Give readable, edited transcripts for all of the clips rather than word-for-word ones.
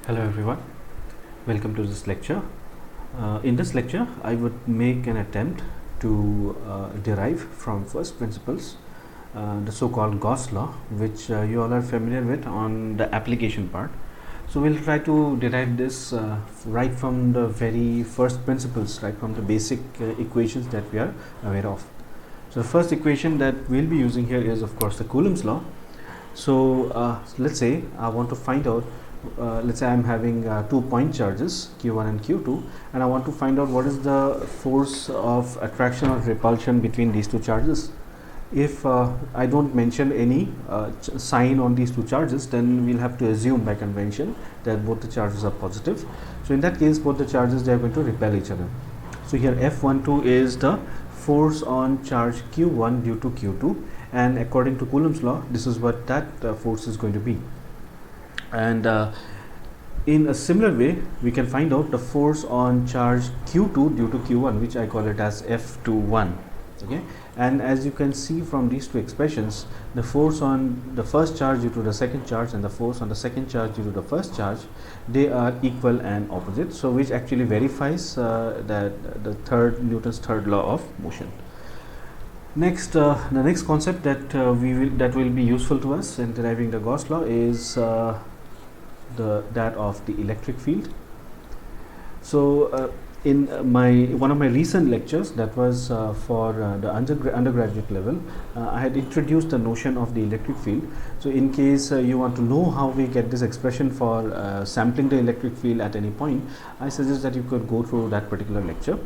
Hello everyone, welcome to this lecture. In this lecture, I would make an attempt to derive from first principles the so-called Gauss law, which you all are familiar with on the application part. So we'll try to derive this right from the very first principles, right from the basic equations that we are aware of. So the first equation that we'll be using here is of course the Coulomb's law. So let's say I want to find out, let's say I'm having 2 point charges Q1 and Q2, and I want to find out what is the force of attraction or repulsion between these two charges. If I don't mention any sign on these two charges, then we'll have to assume by convention that both the charges are positive. So in that case, both the charges, they are going to repel each other. So here F12 is the force on charge Q1 due to Q2, and according to Coulomb's law, this is what that force is going to be. And in a similar way, we can find out the force on charge Q2 due to Q1, which I call it as F21. Okay, and as you can see from these two expressions, the force on the first charge due to the second charge and the force on the second charge due to the first charge, they are equal and opposite. So which actually verifies that the Newton's third law of motion. Next, the next concept that will be useful to us in deriving the Gauss law is that of the electric field. So in one of my recent lectures, that was for the undergraduate level, I had introduced the notion of the electric field. So in case you want to know how we get this expression for sampling the electric field at any point, I suggest that you could go through that particular lecture.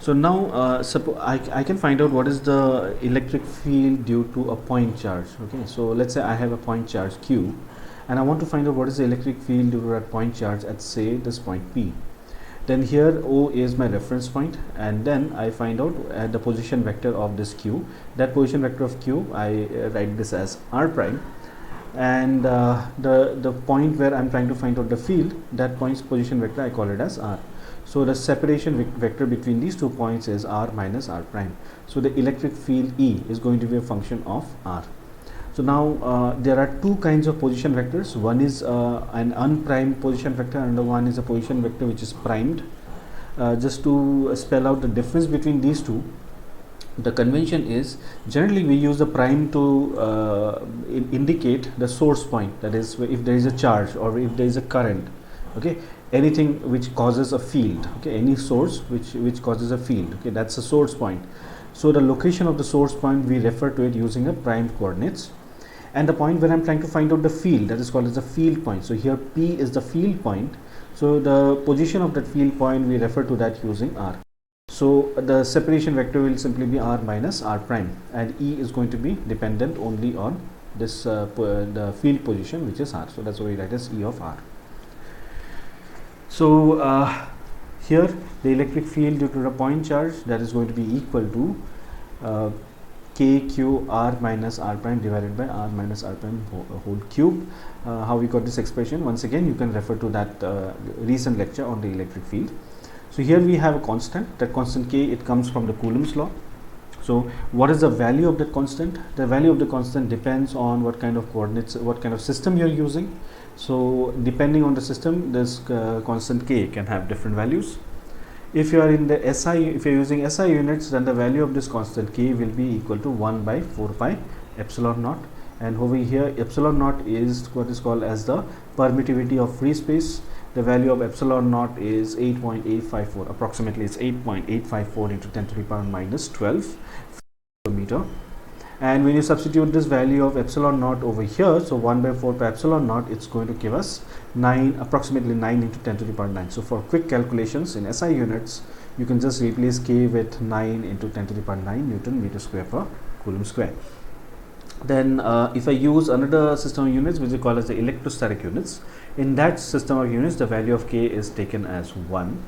So now I can find out what is the electric field due to a point charge. Okay, so let's say I have a point charge Q, and I want to find out what is the electric field due to that point charge at, say, this point P. Then here O is my reference point, and then I find out the position vector of this Q. That position vector of Q, I write this as R prime, and the point where I'm trying to find out the field, that point's position vector, I call it as R. So the separation vector between these 2 points is R minus R prime. So the electric field E is going to be a function of R. So now there are 2 kinds of position vectors. One is an unprimed position vector, and the one is a position vector which is primed. Just to spell out the difference between these two, the convention is generally we use the prime to indicate the source point, that is if there is a charge or if there is a current. Okay, anything which causes a field, okay, any source which causes a field, okay, that's a source point. So the location of the source point, we refer to it using a primed coordinates, and the point where I'm trying to find out the field, that is called as a field point. So here P is the field point, so the position of that field point, we refer to that using R. So the separation vector will simply be R minus R prime, and E is going to be dependent only on this the field position, which is R. So that's why we write as E of R. So here the electric field due to the point charge, that is going to be equal to KQ R minus R prime divided by R minus R prime whole cube. How we got this expression, once again you can refer to that recent lecture on the electric field. So here we have a constant, that constant K, it comes from the Coulomb's law. So what is the value of that constant? The value of the constant depends on what kind of coordinates, what kind of system you are using. So depending on the system, this constant K can have different values. If you are in the SI, if you are using SI units, then the value of this constant K will be equal to 1 by 4 pi epsilon naught, and over here epsilon naught is what is called as the permittivity of free space. The value of epsilon naught is 8.854, approximately it's 8.854 into 10 to the power minus 12 meter. And when you substitute this value of epsilon naught over here, so 1 by 4 pi epsilon naught, it's going to give us approximately 9 into 10 to the power 9. So for quick calculations in SI units, you can just replace K with 9 into 10 to the power 9 Newton meter square per Coulomb square. Then if I use another system of units which we call as the electrostatic units, in that system of units the value of K is taken as 1.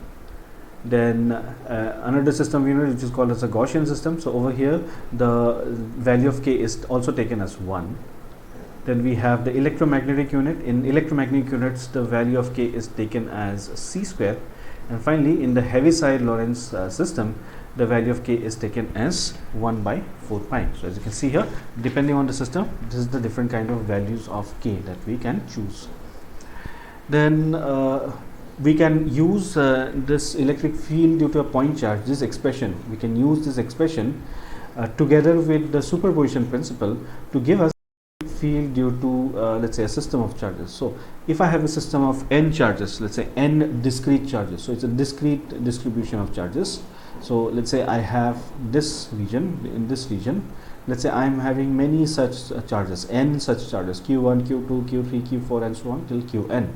Then another system of units which is called as a Gaussian system, so over here the value of K is also taken as 1. Then we have the electromagnetic unit. In electromagnetic units the value of K is taken as C square, and finally in the Heaviside Lorentz system the value of K is taken as 1 by 4 pi. So as you can see here, depending on the system, this is the different kind of values of K that we can choose. then we can use this electric field due to a point charge, this expression. We can use this expression together with the superposition principle to give us field due to let's say a system of charges. So if I have a system of n charges, let's say n discrete charges, so it's a discrete distribution of charges. So let's say I have this region, in this region let's say I am having many such charges, n such charges, q1, q2, q3, q4 and so on till qn.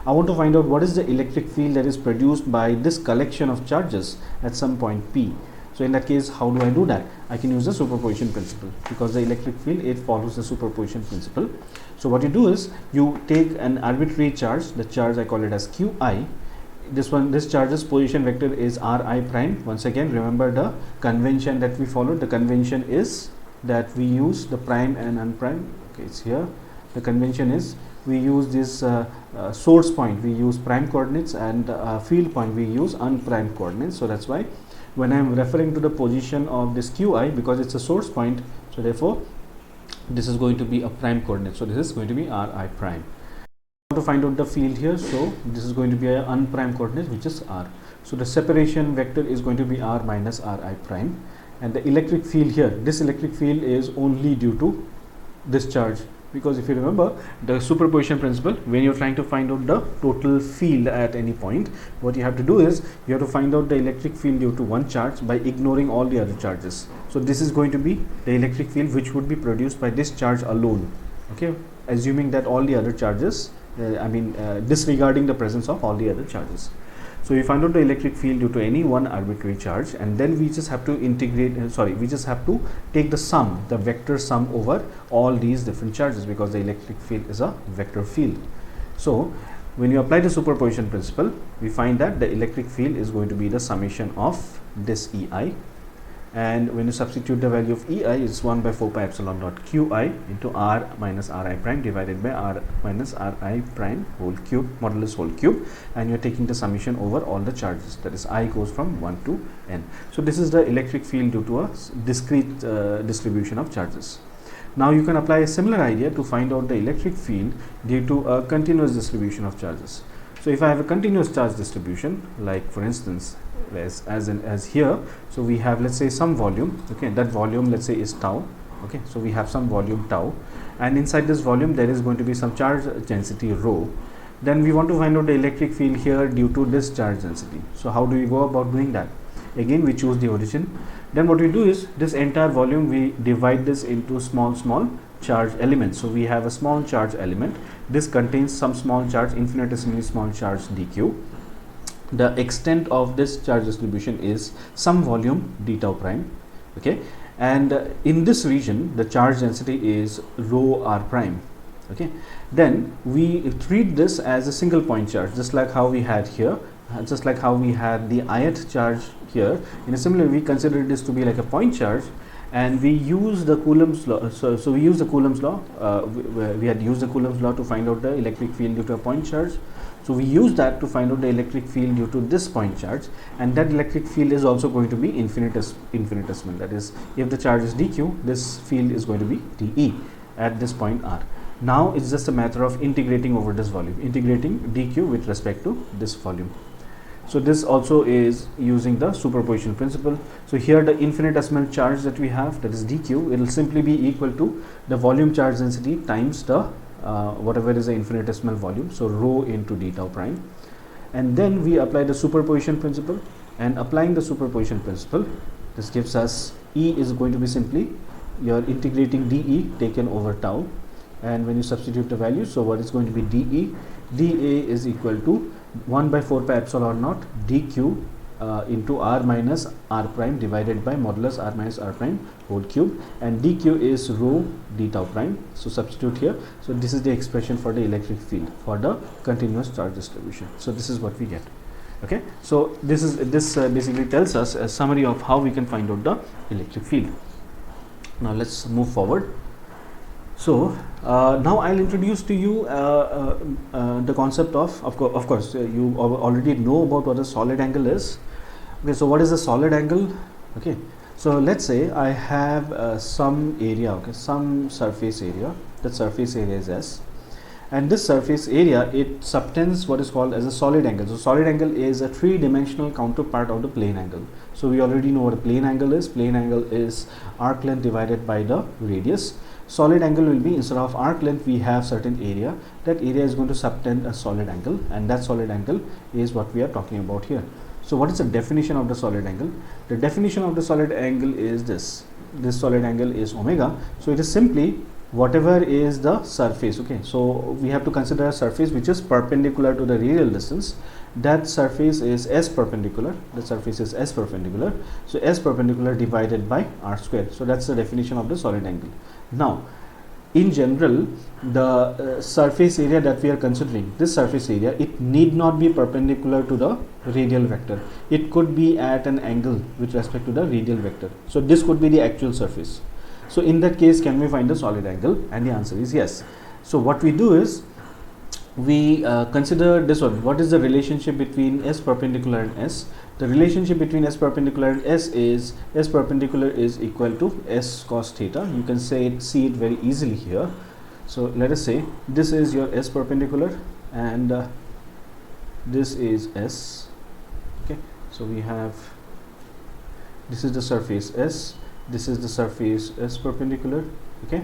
I want to find out what is the electric field that is produced by this collection of charges at some point p. So in that case, how do I do that? I can use the superposition principle, because the electric field, it follows the superposition principle. So what you do is you take an arbitrary charge, the charge I call it as qi. This charge's position vector is ri prime. Once again, remember the convention that we followed. The convention is that we use the prime and unprime. Okay, it's here. The convention is we use this source point, we use prime coordinates, and field point we use unprime coordinates. So that's why when I am referring to the position of this qi, because it's a source point, so therefore this is going to be a prime coordinate. So this is going to be ri prime. To find out the field here, so this is going to be an unprime coordinate, which is r. So the separation vector is going to be r minus ri prime, and the electric field here, this electric field is only due to this charge. Because if you remember the superposition principle, when you're trying to find out the total field at any point, what you have to do is you have to find out the electric field due to one charge by ignoring all the other charges. So this is going to be the electric field which would be produced by this charge alone, okay, assuming that all the other charges disregarding the presence of all the other charges. So we find out the electric field due to any one arbitrary charge, and then we just have to integrate, we just have to take the sum, the vector sum over all these different charges, because the electric field is a vector field. So when you apply the superposition principle, we find that the electric field is going to be the summation of this ei, and when you substitute the value of ei, it's 1 by 4 pi epsilon dot qi into r minus ri prime divided by r minus ri prime whole cube modulus whole cube, and you're taking the summation over all the charges, that is I goes from 1 to n. So this is the electric field due to a discrete distribution of charges. Now you can apply a similar idea to find out the electric field due to a continuous distribution of charges. So if I have a continuous charge distribution, like for instance as here, so we have, let's say, some volume, okay, that volume, let's say, is tau, okay, so we have some volume tau, and inside this volume there is going to be some charge density rho. Then we want to find out the electric field here due to this charge density. So how do we go about doing that? Again, we choose the origin. Then what we do is, this entire volume we divide this into small charge elements. So we have a small charge element, this contains some small charge, infinitesimally small charge dq. The extent of this charge distribution is some volume d tau prime, okay, and in this region the charge density is rho r prime, okay. Then we treat this as a single point charge, just like how we had here, just like how we had the ith charge here. In a similar way, we consider this to be like a point charge, and we use the Coulomb's law. So we use the Coulomb's law. We had used the Coulomb's law to find out the electric field due to a point charge. So we use that to find out the electric field due to this point charge, and that electric field is also going to be infinitesimal. That is, if the charge is dq, this field is going to be dE at this point r. Now it's just a matter of integrating over this volume, integrating dq with respect to this volume. So this also is using the superposition principle. So here the infinitesimal charge that we have, that is dq, it will simply be equal to the volume charge density times the whatever is the infinitesimal volume, so rho into d tau prime. And then we apply the superposition principle, and applying the superposition principle, this gives us E is going to be simply your integrating dE taken over tau, and when you substitute the value, so what is going to be dE? dA is equal to 1 by 4 pi epsilon naught dq into r minus r prime divided by modulus r minus r prime whole cube, and dq is rho d tau prime. So substitute here. So this is the expression for the electric field for the continuous charge distribution. So this is what we get. Okay, so this basically tells us a summary of how we can find out the electric field. Now let's move forward. So now I'll introduce to you the concept of course you already know about what a solid angle is. Okay, so what is a solid angle? Okay, so let's say I have some area, okay, some surface area. That surface area is S, and this surface area, it subtends what is called as a solid angle. So solid angle is a three-dimensional counterpart of the plane angle. So we already know what a plane angle is. Plane angle is arc length divided by the radius. Solid angle will be, instead of arc length, we have certain area. That area is going to subtend a solid angle, and that solid angle is what we are talking about here. So what is the definition of the solid angle? The definition of the solid angle is this. This solid angle is omega. So it is simply whatever is the surface. Okay, so we have to consider a surface which is perpendicular to the radial distance. That surface is s perpendicular. The surface is s perpendicular. So s perpendicular divided by r square. So that's the definition of the solid angle. Now, in general, the surface area that we are considering, this surface area, it need not be perpendicular to the radial vector. It could be at an angle with respect to the radial vector. So this could be the actual surface. So in that case, can we find the solid angle? And the answer is yes. So what we do is, we consider this one. What is the relationship between s perpendicular and s? The relationship between s perpendicular and s is, s perpendicular is equal to s cos theta. You can see it very easily here. So let us say this is your s perpendicular, and this is s. Okay, so we have, this is the surface s, this is the surface s perpendicular. Okay,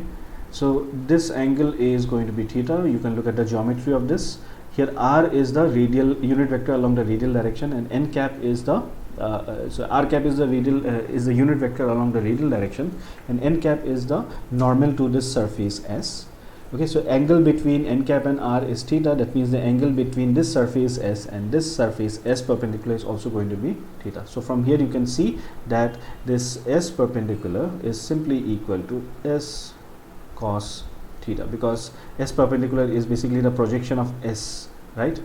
so this angle is going to be theta. You can look at the geometry of this. Here r is the radial unit vector along the radial direction, and n cap is the so r cap is the radial is the unit vector along the radial direction, and n cap is the normal to this surface s. Okay, so angle between n cap and r is theta. That means the angle between this surface s and this surface s perpendicular is also going to be theta. So from here you can see that this s perpendicular is simply equal to s cos theta, because s perpendicular is basically the projection of s, right,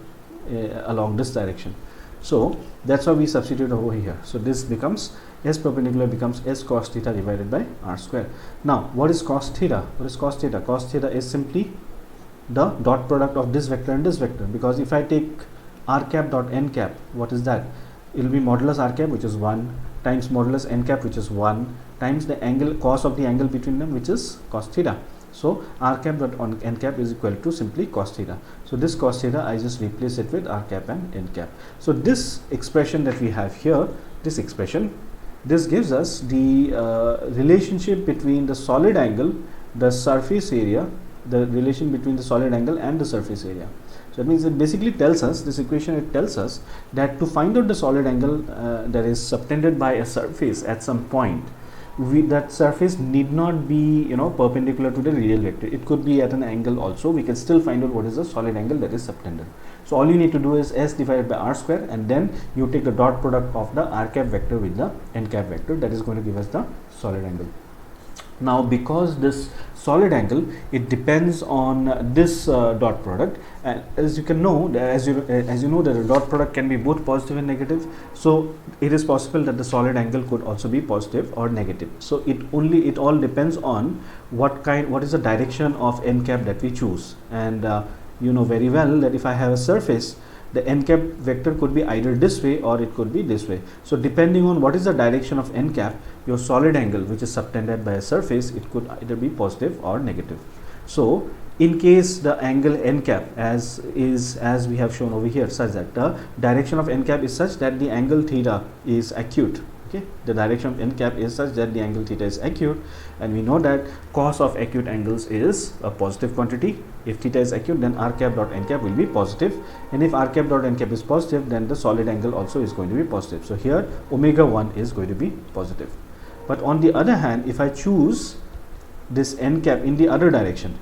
along this direction. So that's why we substitute over here. So this becomes, s perpendicular becomes s cos theta divided by r square. Now what is cos theta? What is cos theta? Cos theta is simply the dot product of this vector and this vector, because if I take r cap dot n cap, what is that? It will be modulus r cap, which is 1, times modulus n cap, which is 1, times the angle, cos of the angle between them, which is cos theta. So r cap dot on n cap is equal to simply cos theta. So this cos theta, I just replace it with r cap and n cap. So this expression that we have here, this expression, this gives us the relationship between the solid angle, the surface area, the relation between the solid angle and the surface area. So it means it basically tells us, this equation, it tells us that to find out the solid angle that is subtended by a surface at some point, that surface need not be, perpendicular to the radial vector. It could be at an angle also. We can still find out what is the solid angle that is subtended. So all you need to do is s divided by r square, and then you take the dot product of the r cap vector with the n cap vector. That is going to give us the solid angle. Now because this solid angle, it depends on this dot product, and as you can know, as you know that the dot product can be both positive and negative. So it is possible that the solid angle could also be positive or negative. So it all depends on what is the direction of n cap that we choose. And you know very well that if I have a surface, the n cap vector could be either this way or it could be this way. So depending on what is the direction of n cap, your solid angle which is subtended by a surface, it could either be positive or negative. So in case the angle n cap as we have shown over here, such that the direction of n cap is such that the angle theta is acute. Okay, the direction of n cap is such that the angle theta is acute, and we know that cos of acute angles is a positive quantity. If theta is acute, then r cap dot n cap will be positive, and if r cap dot n cap is positive, then the solid angle also is going to be positive. So here omega 1 is going to be positive. But on the other hand, if I choose this n cap in the other direction,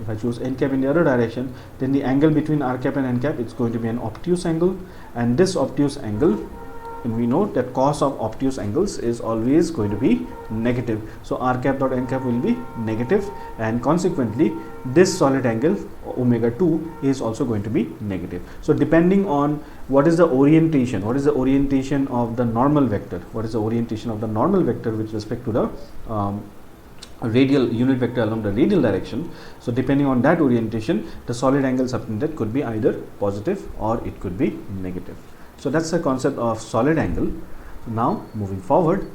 then the angle between r cap and n cap, it's going to be an obtuse angle, and this obtuse angle, and we know that cos of obtuse angles is always going to be negative. So r cap dot n cap will be negative, and consequently this solid angle omega 2 is also going to be negative. So depending on what is the orientation of the normal vector, with respect to the radial unit vector along the radial direction. So depending on that orientation, the solid angle subtended could be either positive or it could be negative. So that's the concept of solid angle. Now moving forward,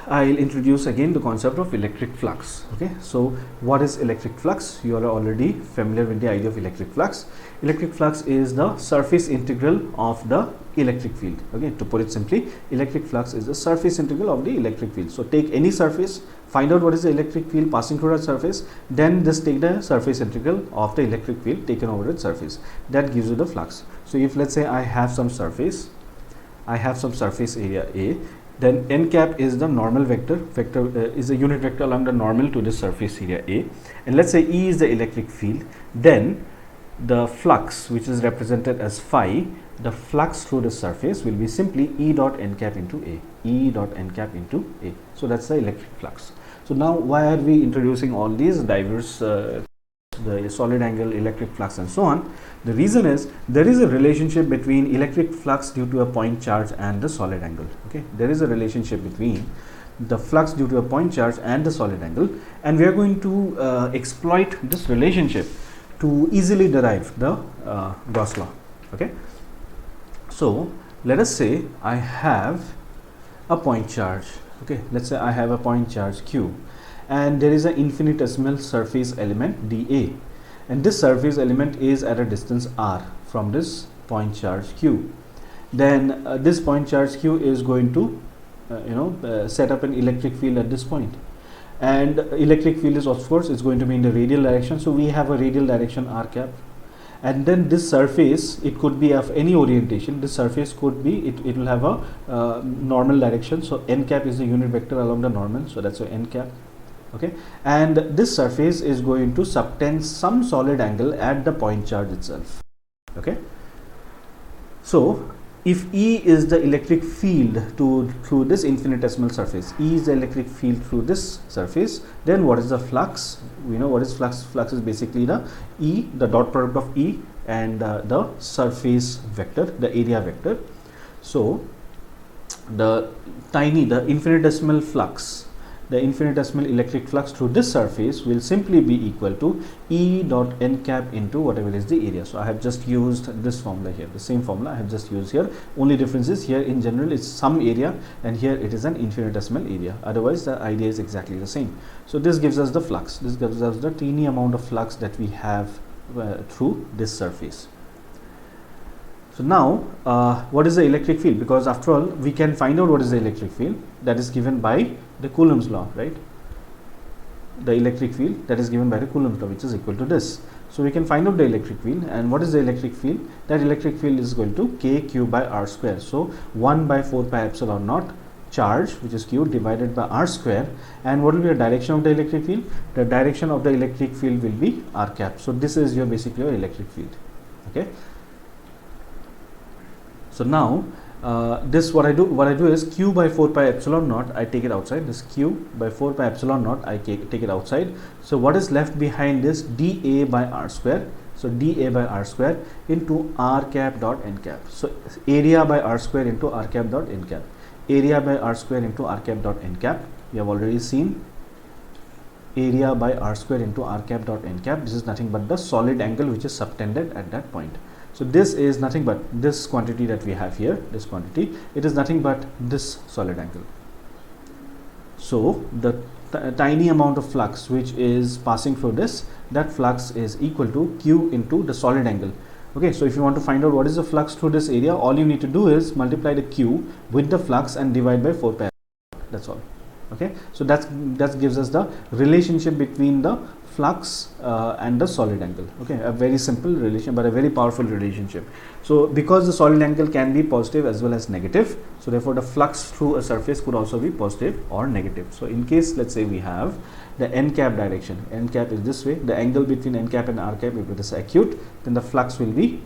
I'll introduce again the concept of electric flux. Okay, so what is electric flux? You are already familiar with the idea of electric flux. Electric flux is the surface integral of the electric field. Okay, to put it simply, electric flux is the surface integral of the electric field. So take any surface, find out what is the electric field passing through that surface, then just take the surface integral of the electric field taken over its surface. That gives you the flux. So if let's say I have some surface area A, then n cap is the normal vector, is a unit vector along the normal to this surface area A, and let's say E is the electric field, then the flux, which is represented as phi, the flux through the surface will be simply E dot n cap into A, E dot n cap into A. So that's the electric flux. So now why are we introducing all these diverse the solid angle, electric flux and so on? The reason is there is a relationship between electric flux due to a point charge and the solid angle. Okay, there is a relationship between the flux due to a point charge and the solid angle, and we are going to exploit this relationship to easily derive the Gauss law. Okay, so let us say I have a point charge. Okay, let's say I have a point charge Q, and there is an infinitesimal surface element dA, and this surface element is at a distance r from this point charge Q. Then this point charge Q is going to set up an electric field at this point, and electric field is of course is going to be in the radial direction. So we have a radial direction r cap, and then this surface, it could be of any orientation. This surface could be, it will have a normal direction. So n cap is the unit vector along the normal, so that's a n cap. Okay, and this surface is going to subtend some solid angle at the point charge itself. Okay, so if E is the electric field through this infinitesimal surface, E is the electric field through this surface, then what is the flux? We know what is flux. Flux is basically the E, the dot product of E and the surface vector, the area vector. So the infinitesimal flux, the infinitesimal electric flux through this surface will simply be equal to E dot n cap into whatever is the area. So I have just used this formula here, the same formula I have just used here. Only difference is here in general it's some area, and here it is an infinitesimal area. Otherwise the idea is exactly the same. So this gives us the flux. This gives us the teeny amount of flux that we have through this surface. So now what is the electric field? Because after all we can find out what is the electric field. That is given by the Coulomb's law, right? The electric field that is given by the Coulomb's law, which is equal to this. So we can find out the electric field, and what is the electric field? That electric field is equal to kq by r square. So 1 by 4 pi epsilon naught charge, which is q, divided by r square. And what will be the direction of the electric field? The direction of the electric field will be r cap. So this is your basically your electric field. Okay, so now this what I do is q by 4 pi epsilon naught, I take it outside. This q by 4 pi epsilon naught, I take it outside. So what is left behind is dA by r square. So dA by r square into r cap dot n cap. So area by r square into r cap dot n cap. Area by r square into r cap dot n cap. We have already seen area by r square into r cap dot n cap. This is nothing but the solid angle which is subtended at that point. So this is nothing but this quantity that we have here, this quantity, it is nothing but this solid angle. So the tiny amount of flux which is passing through this, that flux is equal to q into the solid angle. Okay, so if you want to find out what is the flux through this area, all you need to do is multiply the q with the flux and divide by 4 pi. That's all. Okay, so that gives us the relationship between the flux and the solid angle. Okay, a very simple relation but a very powerful relationship. So because the solid angle can be positive as well as negative, so therefore the flux through a surface could also be positive or negative. So in case let's say we have the n cap direction, n cap is this way, the angle between n cap and r cap, if it is acute, then the flux will be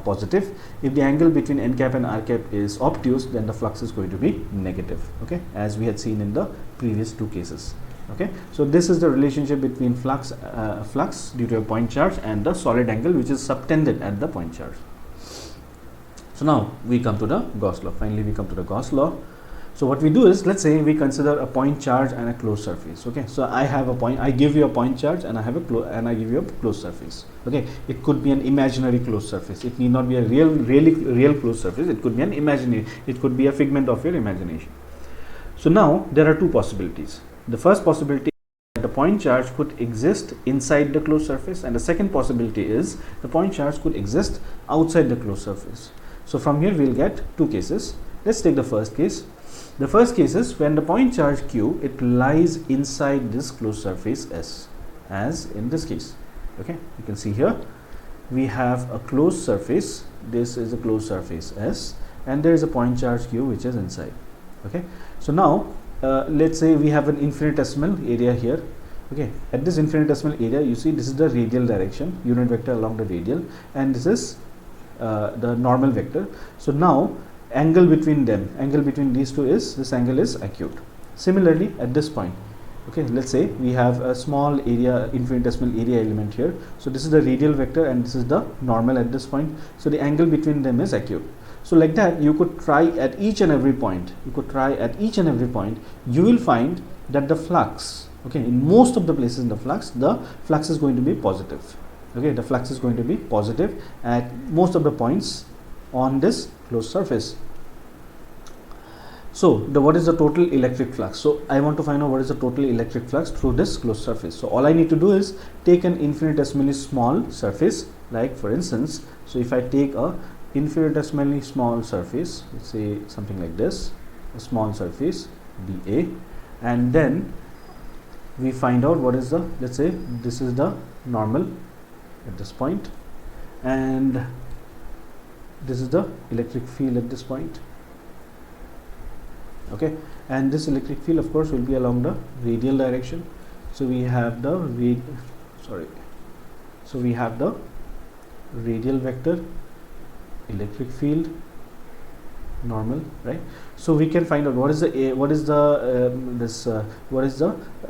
positive. If the angle between n cap and r cap is obtuse, then the flux is going to be negative. Okay, as we had seen in the previous two cases. Okay, so this is the relationship between flux due to a point charge and the solid angle which is subtended at the point charge. So now we come to the Gauss law. Finally we come to the Gauss law. So what we do is, let's say we consider a point charge and a closed surface. Okay, so I have a point, I give you a point charge and I have I give you a closed surface. Okay, it could be an imaginary closed surface. It need not be a real closed surface. It could be an imaginary. It could be a figment of your imagination. So now there are two possibilities. The first possibility is that the point charge could exist inside the closed surface, and the second possibility is the point charge could exist outside the closed surface. So from here we'll get two cases. Let's take the first case. The first case is when the point charge Q, it lies inside this closed surface S, as in this case. Okay, you can see here we have a closed surface. This is a closed surface S, and there is a point charge Q which is inside. Okay, so now let's say we have an infinitesimal area here. Okay, at this infinitesimal area, you see this is the radial direction, unit vector along the radial, and this is the normal vector. So now angle between them, angle between these two is, this angle is acute. Similarly at this point, okay, let's say we have a small area, infinitesimal area element here. So this is the radial vector and this is the normal at this point. So the angle between them is acute. So like that, you could try at each and every point. You will find that the flux, okay, in most of the places in the flux is going to be positive. Okay, the flux is going to be positive at most of the points on this closed surface. So what is the total electric flux? So I want to find out what is the total electric flux through this closed surface. So all I need to do is take an infinitesimally small surface, like for instance, so if I take a infinitesimally small surface, let's say something like this, a small surface dA, and then we find out what is the, let's say this is the normal at this point, and this is the electric field at this point. Okay, and this electric field of course will be along the radial direction. So we have the radial vector, electric field, normal, right? So we can find out what is the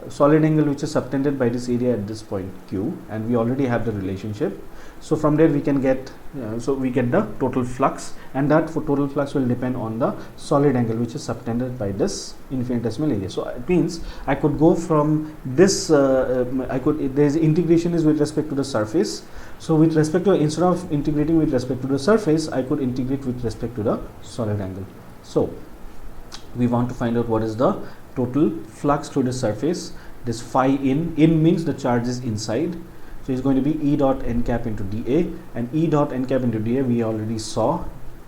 solid angle which is subtended by this area at this point Q, and we already have the relationship. So from there we can get we get the total flux, and that for total flux will depend on the solid angle which is subtended by this infinitesimal area. So it means I could go from this there's integration is with respect to the surface. So with respect to, instead of integrating with respect to the surface, I could integrate with respect to the solid angle. So we want to find out what is the total flux through the surface. This phi in means the charge is inside. So it's going to be E dot n cap into dA, and E dot n cap into dA we already saw.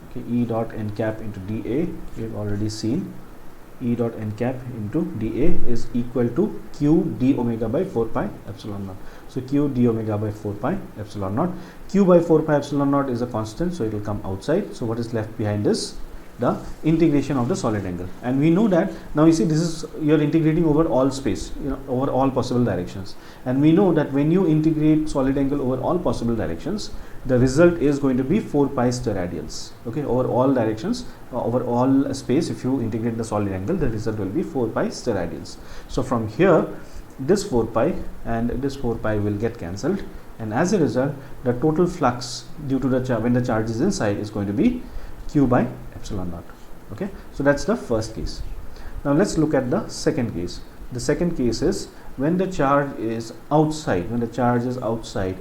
Okay, E dot n cap into dA we have already seen. E dot n cap into dA is equal to Q d omega by 4 pi epsilon naught. So Q d omega by 4 pi epsilon naught. Q by 4 pi epsilon naught is a constant, so it will come outside. So what is left behind is the integration of the solid angle, and we know that now you see this is, you are integrating over all space, over all possible directions, and we know that when you integrate solid angle over all possible directions, the result is going to be 4 pi steradians. Okay, over all directions, over all space, if you integrate the solid angle, the result will be 4 pi steradians. So from here, this 4 pi and this 4 pi will get cancelled, and as a result, the total flux due to the when the charge is inside is going to be Q by epsilon naught. Okay, so that's the first case. Now let's look at the second case. The second case is when the charge is outside,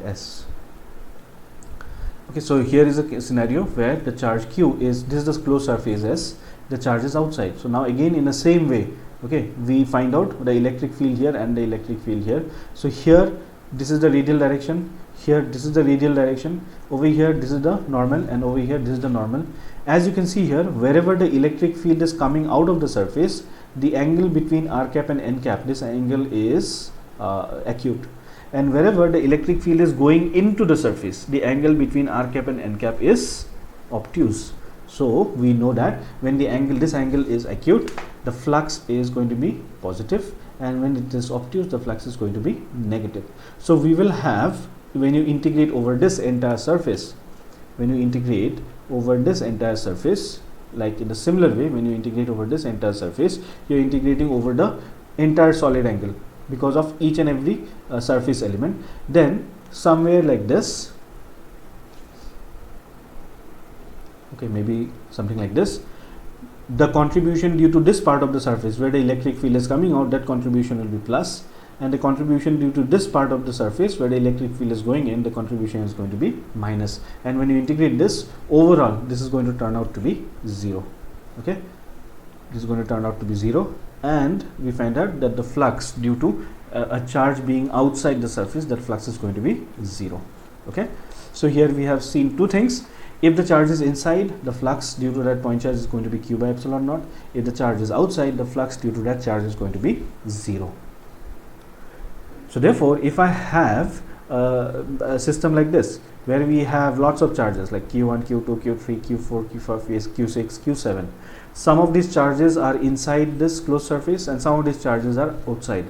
S. Okay, so here is a scenario where the charge Q is, this is the closed surface S, the charge is outside. So now again in the same way, okay, we find out the electric field here and the electric field here. So here this is the radial direction, here this is the radial direction, over here this is the normal, and over here this is the normal. As you can see here, wherever the electric field is coming out of the surface, the angle between r cap and n cap, this angle is acute, and wherever the electric field is going into the surface, the angle between r cap and n cap is obtuse. So we know that when this angle is acute, the flux is going to be positive, and when it is obtuse, the flux is going to be negative. So we will have, when you integrate over this entire surface, like in the similar way, when you integrate over this entire surface, you are integrating over the entire solid angle because of each and every surface element. Then somewhere like this, okay, maybe something like this, the contribution due to this part of the surface where the electric field is coming out, that contribution will be plus, and the contribution due to this part of the surface where the electric field is going in, the contribution is going to be minus, and when you integrate this, overall this is going to turn out to be 0. Okay, this is going to turn out to be 0, and we find out that the flux due to a charge being outside the surface, that flux is going to be 0. Okay, so here we have seen two things. If the charge is inside, the flux due to that point charge is going to be q by epsilon naught. If the charge is outside, the flux due to that charge is going to be 0. So therefore, if I have a system like this, where we have lots of charges like q1, q2, q3, q4, q5, q6, q7, some of these charges are inside this closed surface and some of these charges are outside.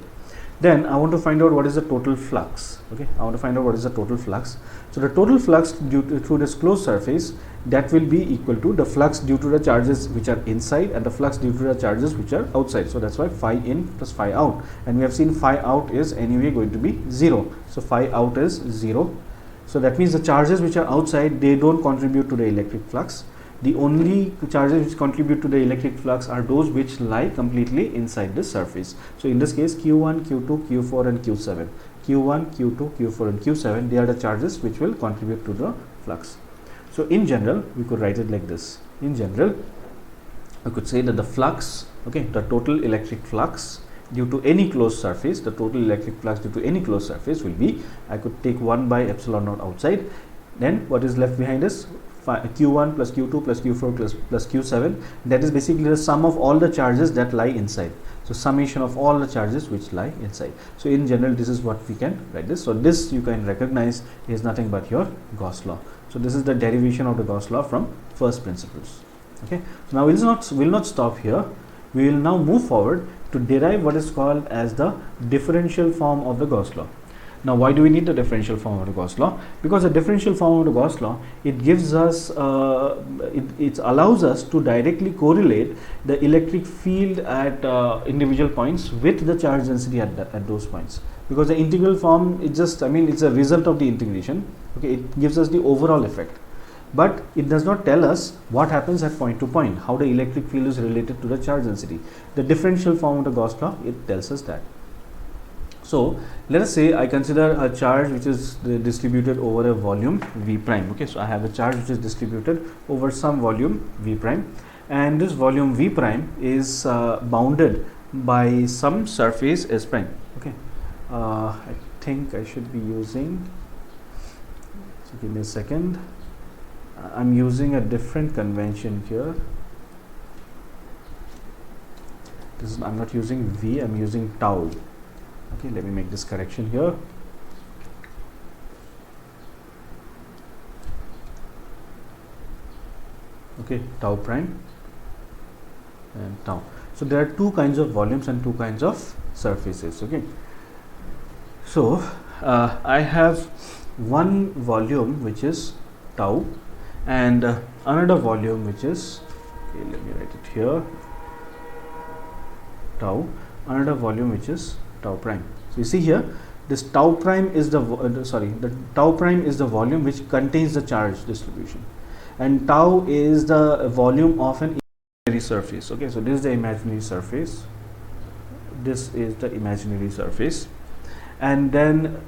Then I want to find out what is the total flux. Okay, I want to find out what is the total flux. So the total flux through this closed surface, that will be equal to the flux due to the charges which are inside and the flux due to the charges which are outside. So that's why phi in plus phi out, and we have seen phi out is anyway going to be 0. So phi out is 0. So that means the charges which are outside, they don't contribute to the electric flux. The only charges which contribute to the electric flux are those which lie completely inside the surface. So in this case, q1, q2, q4 and q7. q1, q2, q4 and q7, they are the charges which will contribute to the flux. So in general, we could write it like this. In general, I could say that the flux, okay, the total electric flux due to any closed surface, the total electric flux due to any closed surface will be, I could take 1 by epsilon naught outside. Then what is left behind is q1 plus q2 plus q4 plus q7. That is basically the sum of all the charges that lie inside. So summation of all the charges which lie inside. So in general, this is what we can write this. So this you can recognize is nothing but your Gauss law. So this is the derivation of the Gauss law from first principles. Okay. So now we'll not stop here. We will now move forward to derive what is called as the differential form of the Gauss law. Now, why do we need the differential form of the Gauss law? Because the differential form of the Gauss law, it gives us, it allows us to directly correlate the electric field at individual points with the charge density at those points. Because the integral form, it just, I mean, it's a result of the integration. Okay, it gives us the overall effect, but it does not tell us what happens at point to point, how the electric field is related to the charge density. The differential form of the Gauss law, it tells us that. So let us say I consider a charge which is distributed over a volume V prime. Okay, so I have a charge which is distributed over some volume V prime, and this volume V prime is bounded by some surface S prime. Okay, I think I should be using, so give me a second, I'm using a different convention here. This is, I'm not using V, I'm using tau. Okay, let me make this correction here. Okay, tau prime and tau. So there are two kinds of volumes and two kinds of surfaces. Okay, so I have one volume which is tau and another volume which is, okay, let me write it here, tau, another volume which is tau prime. So you see here, this tau prime is the tau prime is the volume which contains the charge distribution, and tau is the volume of an imaginary surface. Okay, so this is the imaginary surface, this is the imaginary surface, and then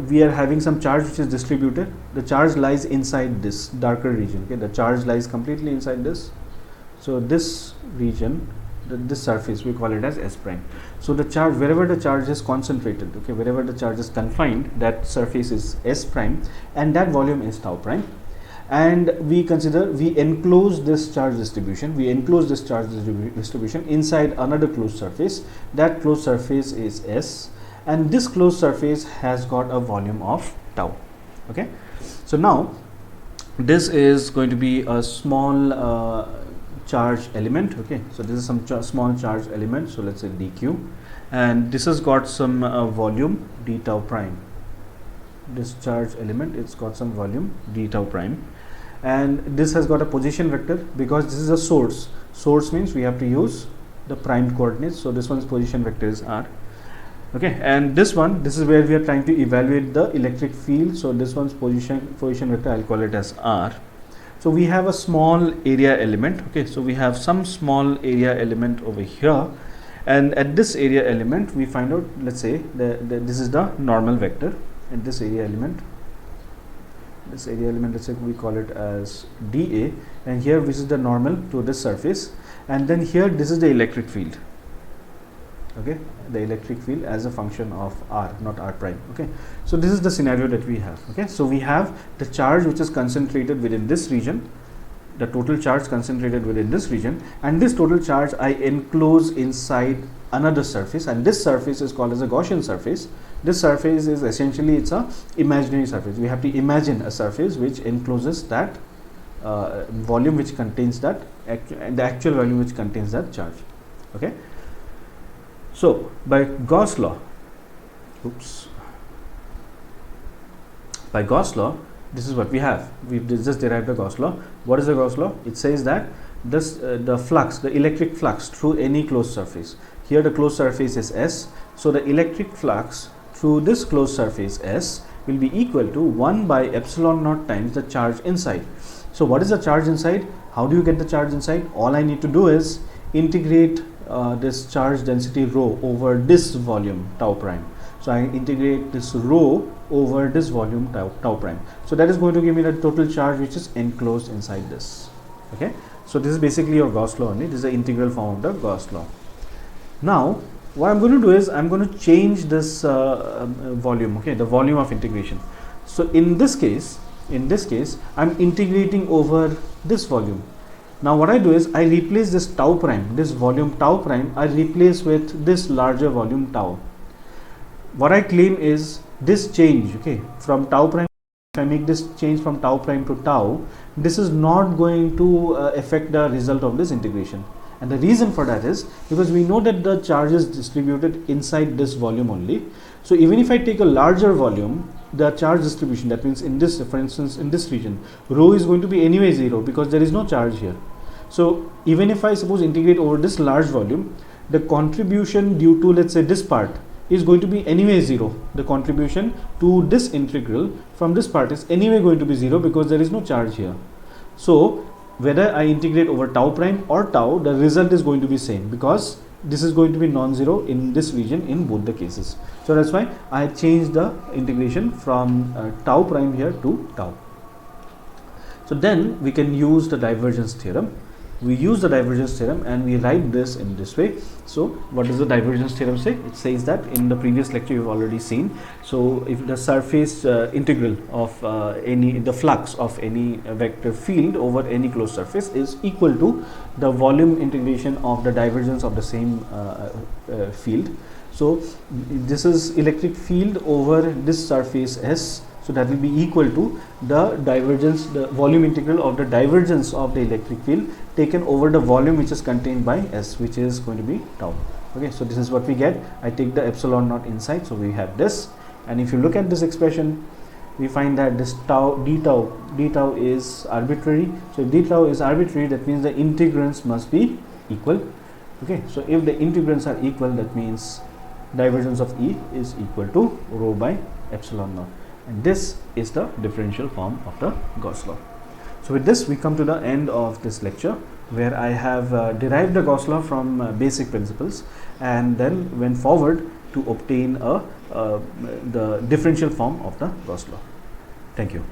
we are having some charge which is distributed. The charge lies inside this darker region. Okay, the charge lies completely inside this. So this region, this surface, we call it as S prime. So the charge, wherever the charge is concentrated, okay, wherever the charge is confined, that surface is S prime, and that volume is tau prime. And we enclose this charge distribution, inside another closed surface. That closed surface is S, and this closed surface has got a volume of tau. Okay, so now this is going to be a small charge element. Okay, so this is some small charge element, so let's say dq, and this has got some volume d tau prime. This charge element, it's got some volume d tau prime, and this has got a position vector because this is a source. Source means we have to use the prime coordinates, so this one's position vector is r. Okay, and this is where we are trying to evaluate the electric field, so this one's position vector, I'll call it as r. So we have a small area element. Okay, so we have some small area element over here, and at this area element we find out, let's say this is the normal vector, and this area element, let's say we call it as dA, and here this is the normal to this surface, and then here this is the electric field. Okay, the electric field as a function of r, not r prime. Okay, so this is the scenario that we have. Okay, so we have the charge which is concentrated within this region, the total charge concentrated within this region, and this total charge I enclose inside another surface, and this surface is called as a Gaussian surface. This surface is essentially, it's a imaginary surface. We have to imagine a surface which encloses that volume which contains that the actual volume which contains that charge. Okay, so by Gauss law, by Gauss law, this is what we have. We just derived the Gauss law. What is the Gauss law? It says that this the flux, the electric flux through any closed surface. Here the closed surface is S. So the electric flux through this closed surface S will be equal to 1 by epsilon naught times the charge inside. So what is the charge inside? How do you get the charge inside? All I need to do is integrate this charge density rho over this volume tau prime. So I integrate this rho over this volume tau prime. So that is going to give me the total charge which is enclosed inside this. Okay, so this is basically your Gauss law only. This is the integral form of the Gauss law. Now what I'm going to do is I'm going to change this volume. Okay, the volume of integration. So in this case I'm integrating over this volume. Now what I do is I replace this tau prime, this volume tau prime, I replace with this larger volume tau. What I claim is this change, okay, from tau prime, if I make this change from tau prime to tau, this is not going to affect the result of this integration. And the reason for that is because we know that the charge is distributed inside this volume only. So even if I take a larger volume, the charge distribution, that means in this, for instance, in this region, rho is going to be anyway 0 because there is no charge here. So even if I suppose integrate over this large volume, the contribution due to, let's say, this part is going to be anyway 0. The contribution to this integral from this part is anyway going to be 0 because there is no charge here. So whether I integrate over tau prime or tau, the result is going to be same because this is going to be non-zero in this region in both the cases. So that's why I changed the integration from tau prime here to tau. So then we can use the divergence theorem. We use the divergence theorem and we write this in this way. So what does the divergence theorem say? It says that in the previous lecture you've already seen. So if the surface integral of the flux of any vector field over any closed surface is equal to the volume integration of the divergence of the same field. So this is electric field over this surface S. So that will be equal to the divergence, the volume integral of the divergence of the electric field taken over the volume which is contained by S, which is going to be tau. Okay, so this is what we get. I take the epsilon naught inside, so we have this. And if you look at this expression, we find that this d tau is arbitrary. So if d tau is arbitrary, that means the integrands must be equal. Okay, so if the integrands are equal, that means divergence of E is equal to rho by epsilon naught. And this is the differential form of the Gauss law. So with this we come to the end of this lecture, where I have derived the Gauss law from basic principles and then went forward to obtain the differential form of the Gauss law. Thank you.